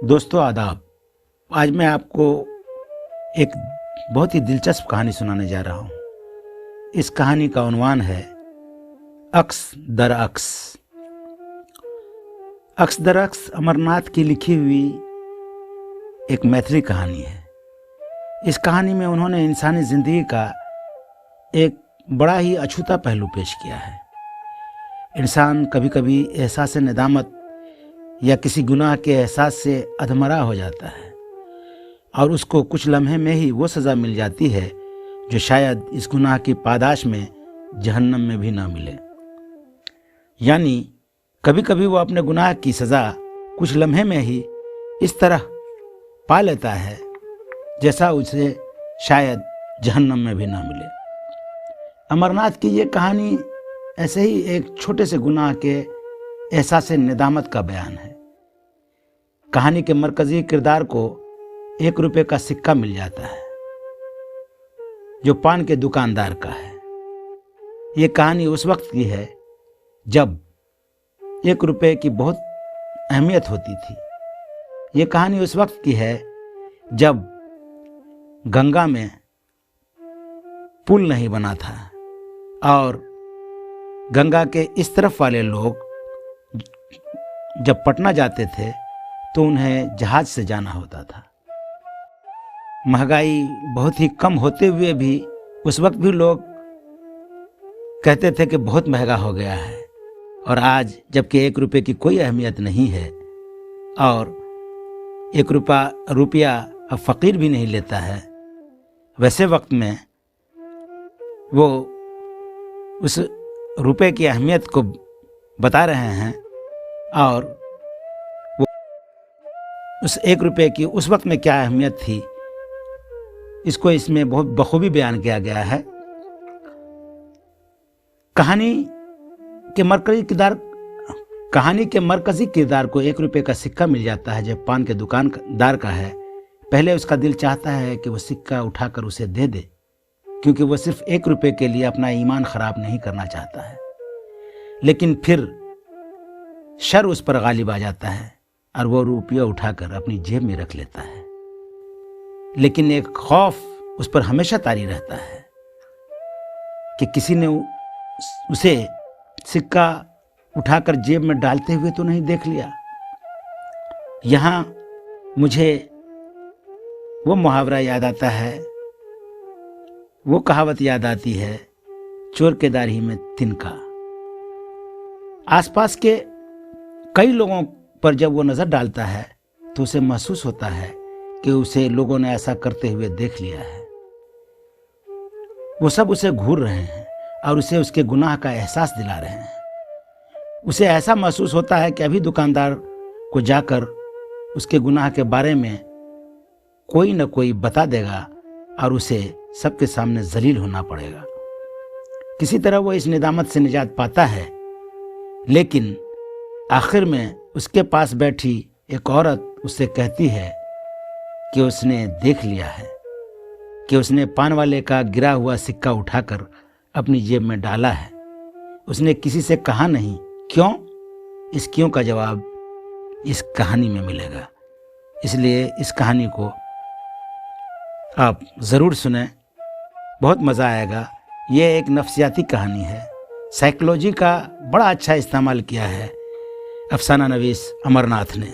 दोस्तों आदाब। आज मैं आपको एक बहुत ही दिलचस्प कहानी सुनाने जा रहा हूँ। इस कहानी का उन्वान है अक्स दर अक्स। अक्स दर अक्स अमरनाथ की लिखी हुई एक मैथिली कहानी है। इस कहानी में उन्होंने इंसानी जिंदगी का एक बड़ा ही अछूता पहलू पेश किया है। इंसान कभी कभी एहसास नेदामत या किसी गुनाह के एहसास से अधमरा हो जाता है और उसको कुछ लम्हे में ही वो सज़ा मिल जाती है जो शायद इस गुनाह की पादाश में जहन्नम में भी ना मिले। यानी कभी कभी वो अपने गुनाह की सज़ा कुछ लम्हे में ही इस तरह पा लेता है जैसा उसे शायद जहन्नम में भी ना मिले। अमरनाथ की ये कहानी ऐसे ही एक छोटे से गुनाह के एहसास नेदामत का बयान है। कहानी के मरकजी किरदार को 1 रुपये का सिक्का मिल जाता है जो पान के दुकानदार का है। ये कहानी उस वक्त की है जब 1 रुपये की बहुत अहमियत होती थी। ये कहानी उस वक्त की है जब गंगा में पुल नहीं बना था और गंगा के इस तरफ वाले लोग जब पटना जाते थे तो उन्हें जहाज से जाना होता था। महंगाई बहुत ही कम होते हुए भी उस वक्त भी लोग कहते थे कि बहुत महंगा हो गया है। और आज जबकि 1 रुपये की कोई अहमियत नहीं है और 1 रुपया अब फ़कीर भी नहीं लेता है, वैसे वक्त में वो उस रुपये की अहमियत को बता रहे हैं और वो उस 1 रुपये की उस वक्त में क्या अहमियत थी, इसको इसमें बहुत बखूबी बयान किया गया है। कहानी के मरकजी किरदार को 1 रुपये का सिक्का मिल जाता है जब पान के दुकानदार का है। पहले उसका दिल चाहता है कि वो सिक्का उठाकर उसे दे दे, क्योंकि वो सिर्फ 1 रुपये के लिए अपना ईमान खराब नहीं करना चाहता है। लेकिन फिर शर उस पर गालिब आ जाता है और वो रुपया उठाकर अपनी जेब में रख लेता है। लेकिन एक खौफ उस पर हमेशा तारी रहता है कि किसी ने उसे सिक्का उठाकर जेब में डालते हुए तो नहीं देख लिया। यहाँ मुझे वो मुहावरा याद आता है, वो कहावत याद आती है, चोर के दाढ़ी में तिनका। आसपास के कई लोगों पर जब वो नज़र डालता है तो उसे महसूस होता है कि उसे लोगों ने ऐसा करते हुए देख लिया है। वो सब उसे घूर रहे हैं और उसे उसके गुनाह का एहसास दिला रहे हैं। उसे ऐसा महसूस होता है कि अभी दुकानदार को जाकर उसके गुनाह के बारे में कोई न कोई बता देगा और उसे सबके सामने जलील होना पड़ेगा। किसी तरह वो इस नेदामत से निजात पाता है, लेकिन आखिर में उसके पास बैठी एक औरत उससे कहती है कि उसने देख लिया है कि उसने पान वाले का गिरा हुआ सिक्का उठाकर अपनी जेब में डाला है। उसने किसी से कहा नहीं। क्यों? इस क्यों का जवाब इस कहानी में मिलेगा। इसलिए इस कहानी को आप ज़रूर सुनें, बहुत मज़ा आएगा। ये एक नफ्सियाती कहानी है। साइकोलॉजी का बड़ा अच्छा इस्तेमाल किया है अफसाना नवीस अमरनाथ ने।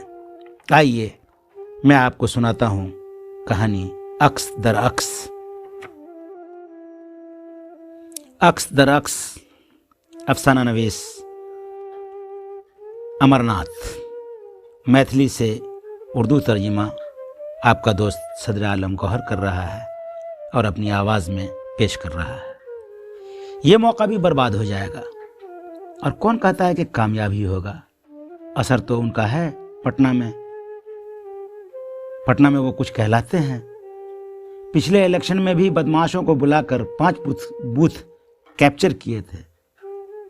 आइए मैं आपको सुनाता हूँ कहानी अक्स दर अक्स। अक्स दर अक्स, अफसाना नवीस अमरनाथ। मैथिली से उर्दू तर्जुमा आपका दोस्त सदर आलम गौहर कर रहा है और अपनी आवाज़ में पेश कर रहा है। ये मौका भी बर्बाद हो जाएगा और कौन कहता है कि कामयाब ही होगा। असर तो उनका है पटना में वो कुछ कहलाते हैं। पिछले इलेक्शन में भी बदमाशों को बुलाकर 5 बूथ कैप्चर किए थे।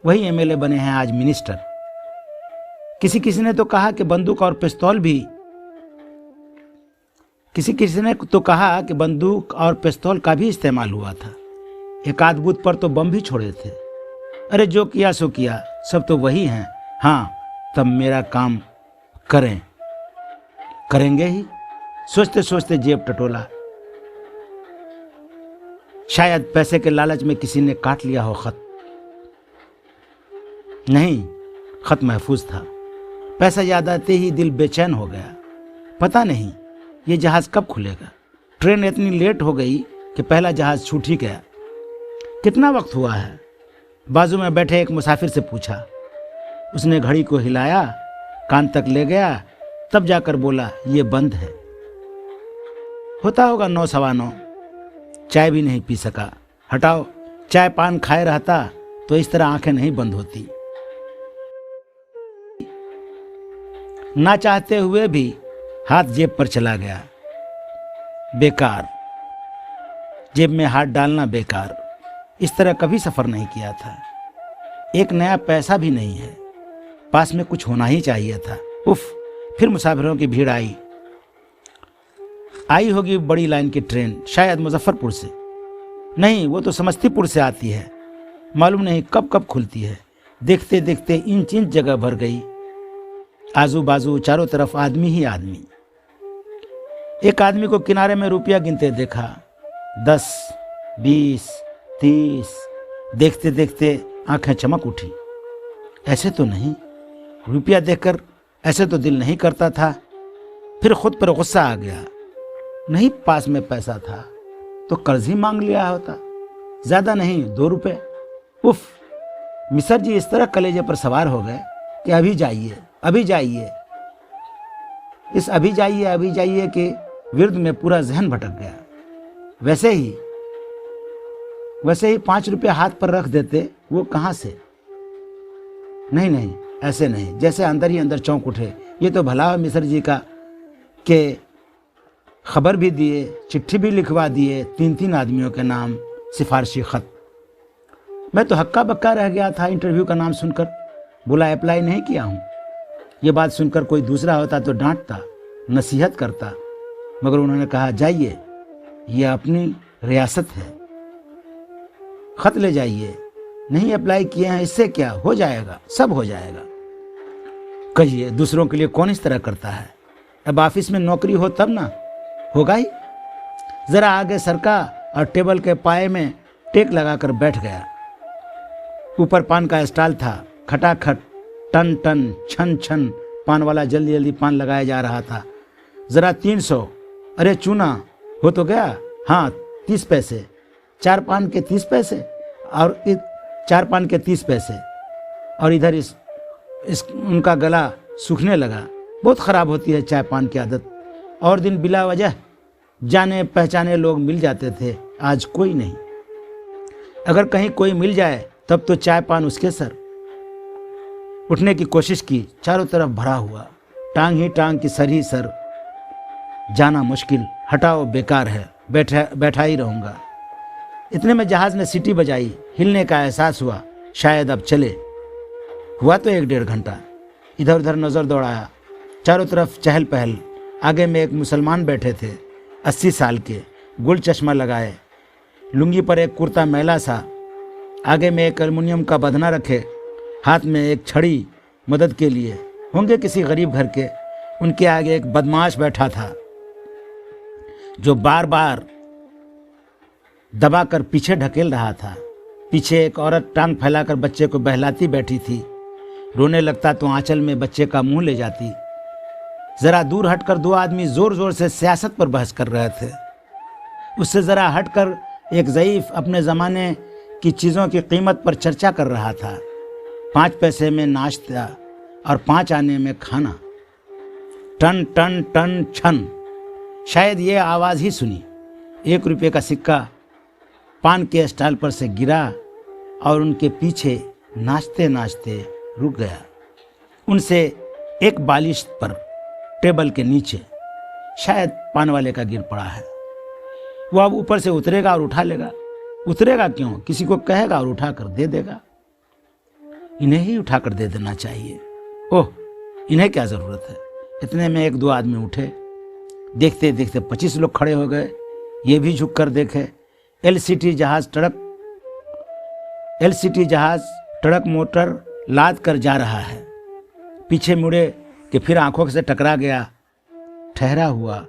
वही एमएलए बने हैं आज मिनिस्टर। किसी ने तो कहा कि बंदूक और पिस्तौल का भी इस्तेमाल हुआ था। एक आध बूथ पर तो बम भी छोड़े थे। अरे जो किया सो किया, सब तो वही हैं। हाँ, तब मेरा काम करें। करेंगे ही। सोचते सोचते जेब टटोला। शायद पैसे के लालच में किसी ने काट लिया हो खत। नहीं, खत महफूज था। पैसा याद आते ही दिल बेचैन हो गया। पता नहीं ये जहाज कब खुलेगा। ट्रेन इतनी लेट हो गई कि पहला जहाज छूट ही गया। कितना वक्त हुआ है? बाजू में बैठे एक मुसाफिर से पूछा। उसने घड़ी को हिलाया, कान तक ले गया, तब जाकर बोला, ये बंद है। होता होगा 9 सवा 9। चाय भी नहीं पी सका। हटाओ, चाय पान खाए रहता तो इस तरह आंखें नहीं बंद होती। ना चाहते हुए भी हाथ जेब पर चला गया। बेकार, जेब में हाथ डालना बेकार। इस तरह कभी सफर नहीं किया था। एक नया पैसा भी नहीं है। पास में कुछ होना ही चाहिए था। उफ, फिर मुसाफिरों की भीड़ आई होगी बड़ी लाइन की ट्रेन, शायद मुजफ्फरपुर से। नहीं, वो तो समस्तीपुर से आती है। मालूम नहीं कब कब खुलती है। देखते देखते इंच इंच जगह भर गई। आजू बाजू चारों तरफ आदमी ही आदमी। एक आदमी को किनारे में रुपया गिनते देखा। 10, 20, 30। देखते देखते आंखें चमक उठी। ऐसे तो नहीं, रुपया देखकर ऐसे तो दिल नहीं करता था। फिर खुद पर गुस्सा आ गया। नहीं पास में पैसा था तो कर्ज ही मांग लिया होता। ज्यादा नहीं, 2 रुपए। उफ, मिसर जी इस तरह कलेजे पर सवार हो गए कि अभी जाइए, अभी जाइए। इस अभी जाइए के विरुद्ध में पूरा जहन भटक गया। वैसे ही 5 रुपये हाथ पर रख देते, वो कहाँ से। नहीं, ऐसे नहीं। जैसे अंदर ही अंदर चौंक उठे। ये तो भला मिसर जी का के खबर भी दिए, चिट्ठी भी लिखवा दिए, 3 आदमियों के नाम, सिफारशी खत। मैं तो हक्का बक्का रह गया था इंटरव्यू का नाम सुनकर। बोला अप्लाई नहीं किया हूँ। ये बात सुनकर कोई दूसरा होता तो डांटता, नसीहत करता, मगर उन्होंने कहा जाइए, ये अपनी रियासत है, खत ले जाइए। नहीं अप्लाई किए हैं, इससे क्या हो जाएगा, सब हो जाएगा। कहिए, दूसरों के लिए कौन इस तरह करता है। अब ऑफिस में नौकरी हो तब ना, होगा ही। जरा आगे सरका और टेबल के पाए में टेक लगाकर बैठ गया। ऊपर पान का स्टॉल था। खटाखट, टन टन, छन छन पान वाला जल्दी जल्दी पान लगाया जा रहा था। जरा 300। अरे चूना हो तो गया। हाँ, 30 पैसे। 4 पान के 30 पैसे और 4 पान के 30 पैसे। और इधर इस उनका गला सूखने लगा। बहुत खराब होती है चाय पान की आदत। और दिन बिला वजह जाने पहचाने लोग मिल जाते थे, आज कोई नहीं। अगर कहीं कोई मिल जाए तब तो चाय पान उसके सर। उठने की कोशिश की, चारों तरफ भरा हुआ। टांग ही टांग की सर ही सर। जाना मुश्किल, हटाओ बेकार है, बैठा ही रहूंगा। इतने में जहाज ने सीटी बजाई। हिलने का एहसास हुआ, शायद अब चले। हुआ तो 1-1.5 घंटा। इधर उधर नजर दौड़ाया, चारों तरफ चहल पहल। आगे में एक मुसलमान बैठे थे, 80 साल के, गुल चश्मा लगाए, लुंगी पर एक कुर्ता मैला सा। आगे में एक एल्युमिनियम का बधना रखे, हाथ में एक छड़ी मदद के लिए। होंगे किसी गरीब घर के। उनके आगे एक बदमाश बैठा था जो बार बार दबाकर पीछे ढकेल रहा था। पीछे एक औरत टांग फैलाकर बच्चे को बहलाती बैठी थी। रोने लगता तो आंचल में बच्चे का मुंह ले जाती। जरा दूर हटकर 2 आदमी जोर जोर से सियासत पर बहस कर रहे थे। उससे जरा हटकर एक ज़ईफ अपने ज़माने की चीज़ों की कीमत पर चर्चा कर रहा था। 5 पैसे में नाश्ता और 5 आने में खाना। टन टन टन छन, शायद ये आवाज़ ही सुनी। 1 रुपये का सिक्का पान के स्टॉल पर से गिरा और उनके पीछे नाचते नाचते रुक गया। उनसे एक बालिश पर टेबल के नीचे शायद पान वाले का गिर पड़ा है। वो अब ऊपर से उतरेगा और उठा लेगा। उतरेगा क्यों, किसी को कहेगा और उठा कर दे देगा। इन्हें ही उठा कर दे देना चाहिए। ओह, इन्हें क्या जरूरत है। इतने में 1-2 आदमी उठे। देखते देखते 25 लोग खड़े हो गए। ये भी झुक कर देखे। एलसीटी जहाज ट्रक मोटर लाद कर जा रहा है। पीछे मुड़े कि फिर आंखों से टकरा गया। ठहरा हुआ,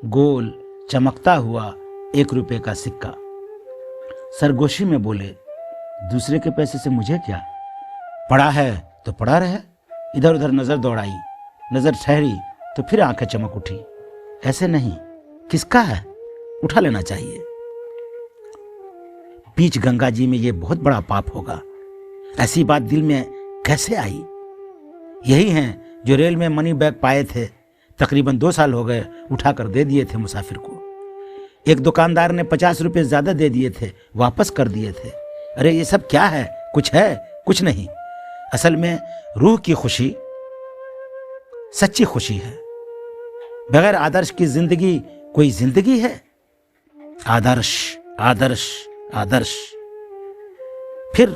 गोल, चमकता हुआ 1 रुपए का सिक्का। सरगोशी में बोले, दूसरे के पैसे से मुझे क्या, पड़ा है तो पड़ा रहे। इधर उधर नजर दौड़ाई, नजर ठहरी तो फिर आंखें चमक उठी। ऐसे नहीं, किसका है, उठा लेना चाहिए। बीच गंगा जी में ये बहुत बड़ा पाप होगा। ऐसी बात दिल में कैसे आई? यही हैं जो रेल में मनी बैग पाए थे, तकरीबन 2 साल हो गए, उठाकर दे दिए थे मुसाफिर को। एक दुकानदार ने 50 रुपए ज्यादा दे दिए थे, वापस कर दिए थे। अरे ये सब क्या है? कुछ है? कुछ नहीं। असल में रूह की खुशी सच्ची खुशी है। बगैर आदर्श की जिंदगी कोई जिंदगी है? आदर्श, आदर्श, आदर्श। फिर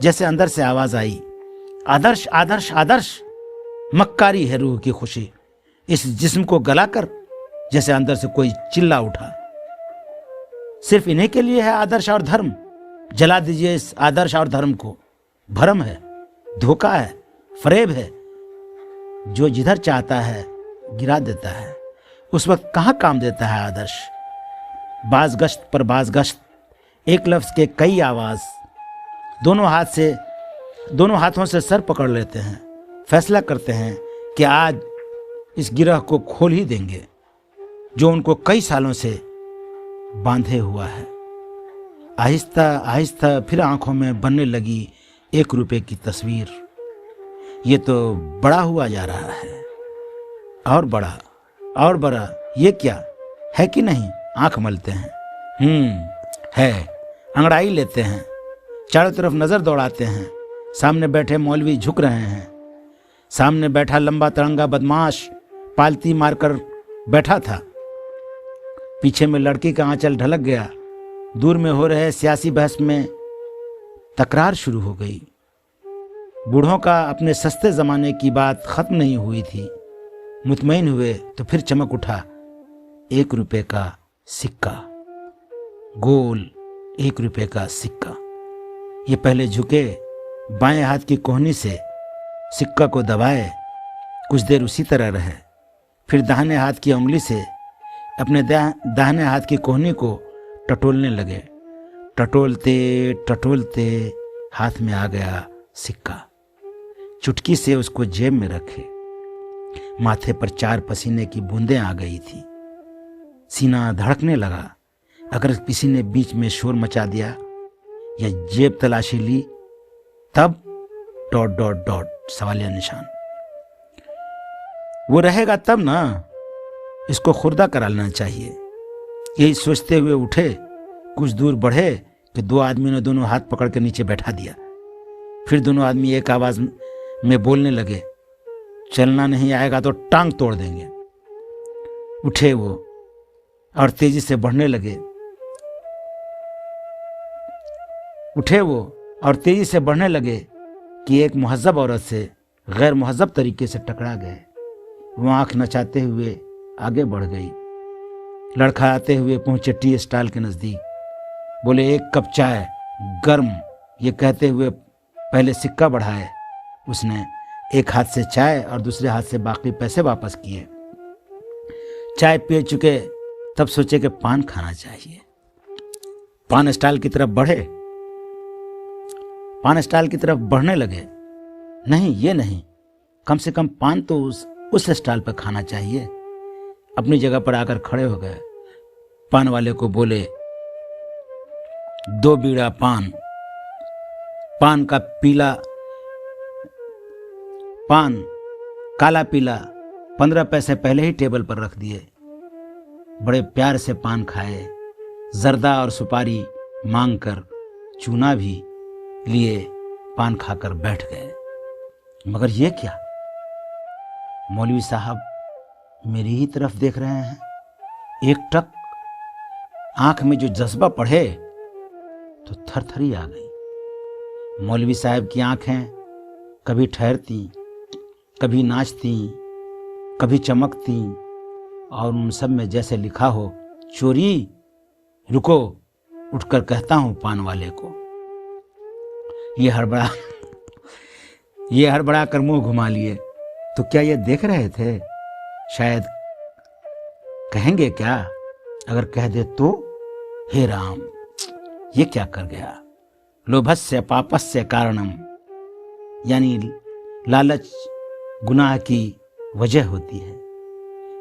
जैसे अंदर से आवाज आई, आदर्श, आदर्श, आदर्श। मक्कारी है रूह की खुशी, इस जिस्म को गलाकर। जैसे अंदर से कोई चिल्ला उठा, सिर्फ इन्हीं के लिए है आदर्श और धर्म। जला दीजिए इस आदर्श और धर्म को। भ्रम है, धोखा है, फरेब है। जो जिधर चाहता है गिरा देता है। उस वक्त कहाँ काम देता है आदर्श? बाज़गश्त पर बाज़गश्त, एक लफ्ज के कई आवाज। दोनों हाथों से सर पकड़ लेते हैं, फैसला करते हैं कि आज इस गिरह को खोल ही देंगे जो उनको कई सालों से बांधे हुआ है। आहिस्ता आहिस्ता फिर आंखों में बनने लगी 1 रुपए की तस्वीर। ये तो बड़ा हुआ जा रहा है, और बड़ा और बड़ा। ये क्या है कि नहीं? आंख मलते हैं, है। अंगड़ाई लेते हैं, चारों तरफ नजर दौड़ाते हैं। सामने बैठे मौलवी झुक रहे हैं। सामने बैठा लंबा तरंगा बदमाश पालती मारकर बैठा था। पीछे में लड़की का आंचल ढलक गया। दूर में हो रहे सियासी बहस में तकरार शुरू हो गई। बूढ़ों का अपने सस्ते जमाने की बात खत्म नहीं हुई थी। मुतमईन हुए तो फिर चमक उठा 1 रुपए का सिक्का, गोल 1 रुपए का सिक्का। ये पहले झुके, बाएं हाथ की कोहनी से सिक्का को दबाए, कुछ देर उसी तरह रहे। फिर दाहिने हाथ की उंगली से अपने दाहिने हाथ की कोहनी को टटोलने लगे। टटोलते टटोलते हाथ में आ गया सिक्का। चुटकी से उसको जेब में रखे। माथे पर 4 पसीने की बूंदें आ गई थी। सीना धड़कने लगा। अगर किसी ने बीच में शोर मचा दिया या जेब तलाशी ली, तब ... सवालिया निशान। वो रहेगा तब ना, इसको खुर्दा करा लेना चाहिए। यही सोचते हुए उठे, कुछ दूर बढ़े कि 2 आदमी ने दोनों हाथ पकड़ के नीचे बैठा दिया। फिर दोनों आदमी एक आवाज में बोलने लगे, चलना नहीं आएगा तो टांग तोड़ देंगे। उठे वो और तेजी से बढ़ने लगे कि एक मुहज्जब औरत से गैर मुहज्जब तरीके से टकरा गए। वो आंख नचाते हुए आगे बढ़ गई। लड़खड़ाते हुए पहुंचे टी स्टॉल के नजदीक। बोले, 1 कप चाय गर्म। ये कहते हुए पहले सिक्का बढ़ाए। उसने एक हाथ से चाय और दूसरे हाथ से बाकी पैसे वापस किए। चाय पी चुके तब सोचे कि पान खाना चाहिए। पान स्टॉल की तरफ बढ़ने लगे। नहीं, ये नहीं, कम से कम पान तो उस स्टॉल पर खाना चाहिए। अपनी जगह पर आकर खड़े हो गए। पान वाले को बोले, 2 बीड़ा पान। पान काला पीला 15 पैसे पहले ही टेबल पर रख दिए। बड़े प्यार से पान खाए। जर्दा और सुपारी मांगकर चूना भी लिए पान खाकर बैठ गए। मगर ये क्या? मौलवी साहब मेरी ही तरफ देख रहे हैं। एक टक आंख में जो जज्बा पढ़े तो थरथरी आ गई। मौलवी साहब की आंखें कभी ठहरती, कभी नाचती, कभी चमकती, और उन सब में जैसे लिखा हो, चोरी, रुको, उठकर कहता हूं पान वाले को। ये हड़बड़ा कर मुंह घुमा लिए। तो क्या ये देख रहे थे? शायद कहेंगे क्या? अगर कह दे तो हे राम, ये क्या कर गया? लोभस्य पापस्य कारणम, यानी लालच गुनाह की वजह होती है।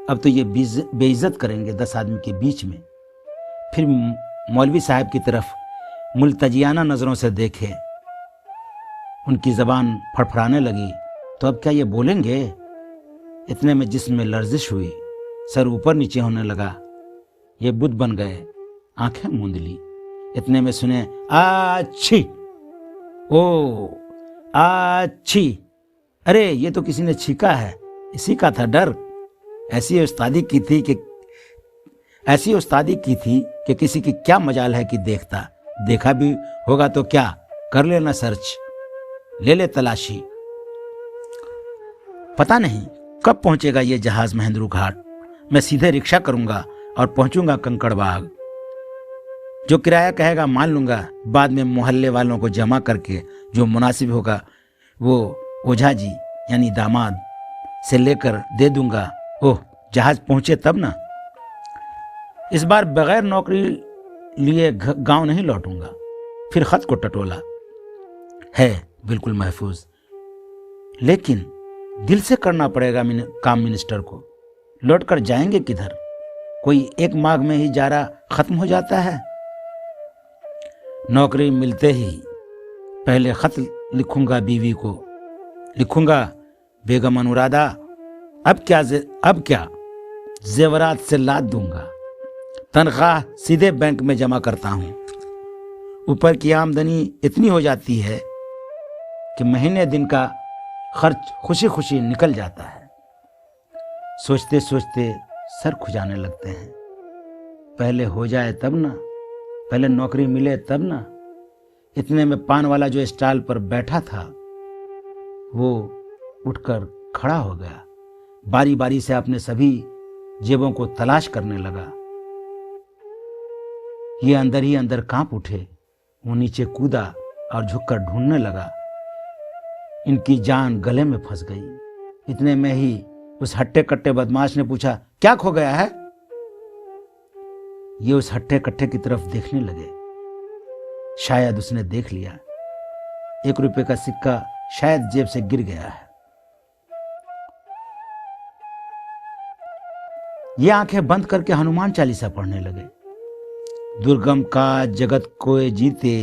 अब तो ये बेइज्जत करेंगे 10 आदमी के बीच में। फिर मौलवी साहब की तरफ मुल्तजियाना नज़रों से देखे, उनकी ज़बान फड़फड़ाने लगी। तो अब क्या ये बोलेंगे? इतने में जिस्म में लर्जिश हुई, सर ऊपर नीचे होने लगा। ये बुद्ध बन गए, आंखें मूंद ली। इतने में सुने आच्छी, ओ आच्छी, अरे ये तो किसी ने छीका है, इसी का था डर। ऐसी उस्तादी की थी कि किसी की क्या मजाल है कि देखा भी होगा तो क्या, कर लेना सर्च, ले ले तलाशी। पता नहीं कब पहुंचेगा ये जहाज महेंद्रू घाट। मैं सीधे रिक्शा करूंगा और पहुंचूंगा कंकड़बाग। जो किराया कहेगा मान लूंगा, बाद में मोहल्ले वालों को जमा करके जो मुनासिब होगा वो ओझा जी यानी दामाद से लेकर दे दूंगा। ओह, जहाज पहुंचे तब ना। इस बार बगैर नौकरी लिए गांव नहीं लौटूंगा। फिर खत को टटोला, है बिल्कुल महफूज, लेकिन दिल से करना पड़ेगा काम मिनिस्टर को। लौटकर जाएंगे किधर? कोई एक माह में ही जारा खत्म हो जाता है। नौकरी मिलते ही पहले खत लिखूंगा बीवी को, लिखूंगा बेगम अनुराधा, अब क्या जेवरात से लाद दूंगा। तनख्वाह सीधे बैंक में जमा करता हूं। ऊपर की आमदनी इतनी हो जाती है कि महीने दिन का खर्च खुशी खुशी निकल जाता है। सोचते सोचते सर खुजाने लगते हैं। पहले हो जाए तब ना, पहले नौकरी मिले तब ना। इतने में पान वाला जो स्टॉल पर बैठा था वो उठकर खड़ा हो गया। बारी बारी से अपने सभी जेबों को तलाश करने लगा। ये अंदर ही अंदर कांप उठे। वो नीचे कूदा और झुककर ढूंढने लगा। इनकी जान गले में फंस गई। इतने में ही उस हट्टे कट्टे बदमाश ने पूछा, क्या खो गया है? ये उस हट्टे कट्टे की तरफ देखने लगे। शायद उसने देख लिया। 1 रुपए का सिक्का शायद जेब से गिर गया है। ये आंखें बंद करके हनुमान चालीसा पढ़ने लगे। दुर्गम का जगत कोय जीते,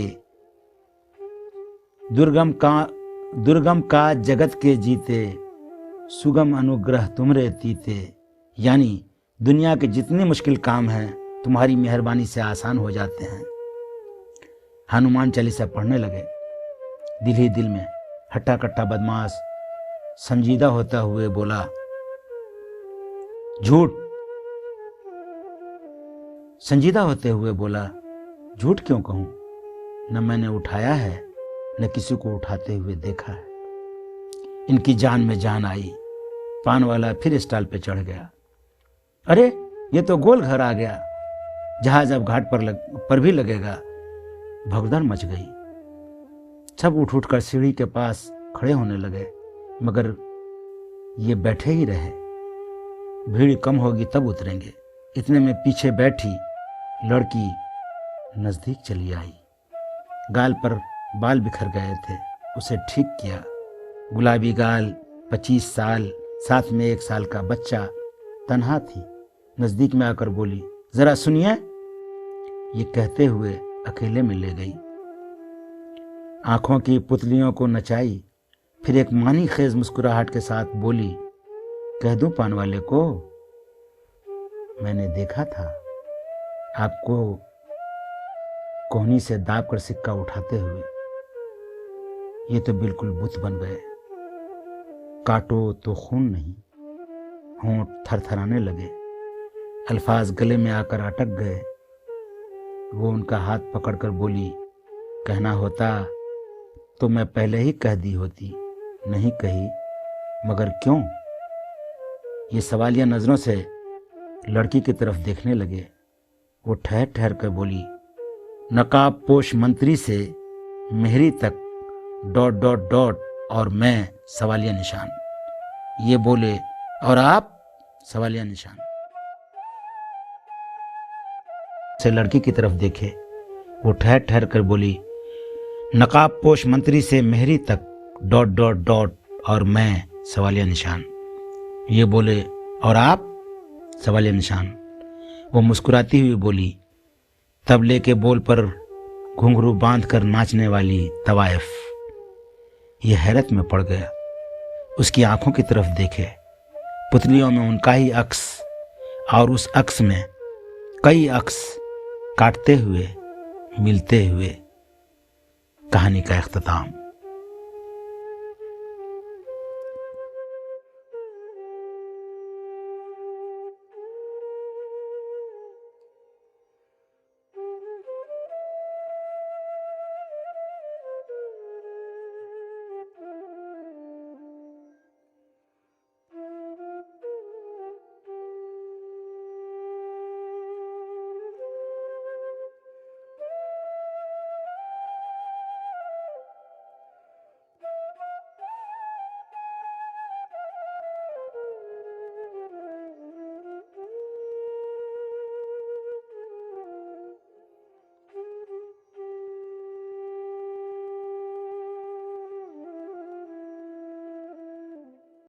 दुर्गम का जगत के जीते, सुगम अनुग्रह तुमरे तीते। यानी दुनिया के जितने मुश्किल काम हैं तुम्हारी मेहरबानी से आसान हो जाते हैं। हनुमान चालीसा पढ़ने लगे। दिल ही दिल में हट्टा कट्टा बदमाश संजीदा होता हुए बोला, झूठ। संजीदा होते हुए बोला, झूठ क्यों कहूं? न मैंने उठाया है न किसी को उठाते हुए देखा है। इनकी जान में जान आई। पान वाला फिर स्टॉल पे चढ़ गया। अरे ये तो गोल घर आ गया। जहाज अब घाट पर भी लगेगा। भगदड़ मच गई। सब उठ उठकर सीढ़ी के पास खड़े होने लगे, मगर ये बैठे ही रहे। भीड़ कम होगी तब उतरेंगे। इतने में पीछे बैठी लड़की नजदीक चली आई। गाल पर बाल बिखर गए थे, उसे ठीक किया। गुलाबी गाल, 25 साल, साथ में 1 साल का बच्चा। तन्हा थी। नजदीक में आकर बोली, जरा सुनिए। ये कहते हुए अकेले में ले गई। आंखों की पुतलियों को नचाई। फिर एक मानी खेज मुस्कुराहट के साथ बोली, कह दूं पान वाले को, मैंने देखा था आपको कोहनी से दाब कर सिक्का उठाते हुए। ये तो बिल्कुल बुत बन गए। काटो तो खून नहीं। होंठ थरथराने लगे। अल्फाज गले में आकर अटक गए। वो उनका हाथ पकड़कर बोली, कहना होता तो मैं पहले ही कह दी होती, नहीं कही, मगर क्यों? ये सवालिया नजरों से लड़की की तरफ देखने लगे। वो ठहर ठहर कर बोली, नकाब पोश मंत्री से मेहरी तक ... और मैं सवालिया निशान। ये बोले, और आप? सवालिया निशान। से लड़की की तरफ देखे। वो ठहर ठहर कर बोली, नकाब पोश मंत्री से मेहरी तक ... और मैं सवालिया निशान। ये बोले, और आप? सवालिया निशान। वो मुस्कुराती हुई बोली, तबले के बोल पर घुंघरू बांध कर नाचने वाली तवायफ। ये हैरत में पड़ गया, उसकी आंखों की तरफ देखे। पुतलियों में उनका ही अक्स, और उस अक्स में कई अक्स काटते हुए, मिलते हुए। कहानी का इख्तिताम।